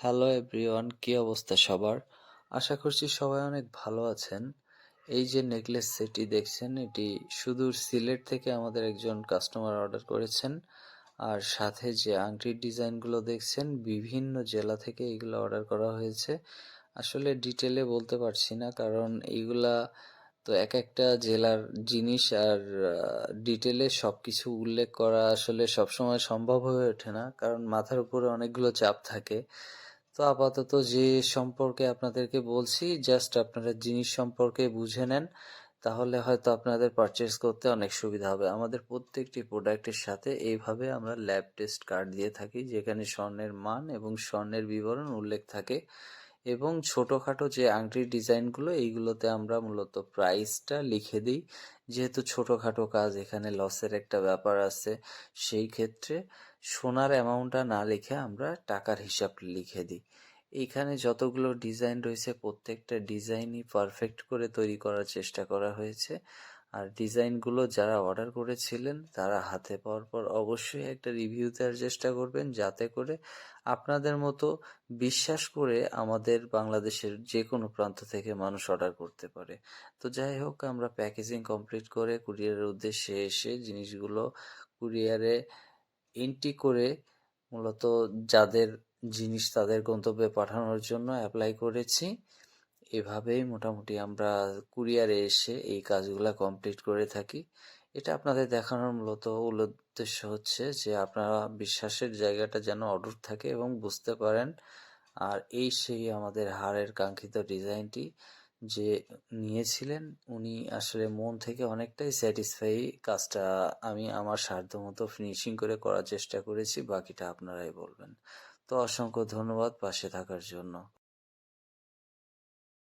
Hello everyone, কি অবস্থা সবার? আশা করছি সবাই অনেক ভালো আছেন। এই যে নেকলেস সেটটি দেখছেন, এটি সুদূর সিলেট থেকে আমাদের একজন কাস্টমার অর্ডার করেছেন। আর সাথে যে আংটির ডিজাইনগুলো দেখছেন, বিভিন্ন জেলা থেকে এগুলো অর্ডার করা হয়েছে। আসলে ডিটেলে বলতে পারছি না, কারণ এইগুলা তো এক একটা জেলার জিনিস, আর ডিটেলে সব কিছু উল্লেখ করা আসলে সবসময় সম্ভব হয়ে ওঠে না, কারণ মাথার উপরে অনেকগুলো চাপ থাকে। তো আপাতত যে সম্পর্কে আপনাদেরকে বলছি, জাস্ট আপনারা জিনিস সম্পর্কে বুঝে নেন, তাহলে হয়তো আপনাদের পারচেস করতে অনেক সুবিধা হবে। আমাদের প্রত্যেকটি প্রোডাক্টের সাথে এইভাবে আমরা ল্যাব টেস্ট কার্ড দিয়ে থাকি, যেখানে স্বর্ণের মান এবং স্বর্ণের বিবরণ উল্লেখ থাকে। এবং ছোটোখাটো যে আংটির ডিজাইনগুলো, এইগুলোতে আমরা মূলত প্রাইসটা লিখে দিই। যেহেতু ছোটোখাটো কাজ, এখানে লসের একটা ব্যাপার আছে, সেই ক্ষেত্রে সোনার অ্যামাউন্টটা না লিখে আমরা টাকার হিসাব লিখে দিই। এইখানে যতগুলো ডিজাইন রয়েছে, প্রত্যেকটা ডিজাইনই পারফেক্ট করে তৈরি করার চেষ্টা করা হয়েছে। আর ডিজাইনগুলো যারা অর্ডার করেছিলেন, তারা হাতে পাওয়ার পর অবশ্যই একটা রিভিউ দেওয়ার চেষ্টা করবেন, যাতে করে আপনাদের মতো বিশ্বাস করে আমাদের বাংলাদেশের যে কোনো প্রান্ত থেকে মানুষ অর্ডার করতে পারে। তো যাই হোক, আমরা প্যাকেজিং কমপ্লিট করে কুরিয়ারের উদ্দেশ্যে এসে জিনিসগুলো কুরিয়ারে এন্ট্রি করে মূলত যাদের জিনিস তাদের গন্তব্যে পাঠানোর জন্য অ্যাপ্লাই করেছি। এভাবেই মোটামুটি আমরা কুরিয়ারে এসে এই কাজগুলা কমপ্লিট করে থাকি। এটা আপনাদের দেখানোর মূল উদ্দেশ্য হচ্ছে যে আপনারা বিশ্বাসের জায়গাটা যেন অটুট থাকে এবং বুঝতে পারেন। আর এই সেই আমাদের হারের কাঙ্ক্ষিত ডিজাইনটি যে নিয়েছিলেন, উনি আসলে মন থেকে অনেকটাই স্যাটিসফাই। কাজটা আমি আমার সাধ্যমতো ফিনিশিং করে করার চেষ্টা করেছি, বাকিটা আপনারাই বলবেন। তো অসংখ্য ধন্যবাদ পাশে থাকার জন্য।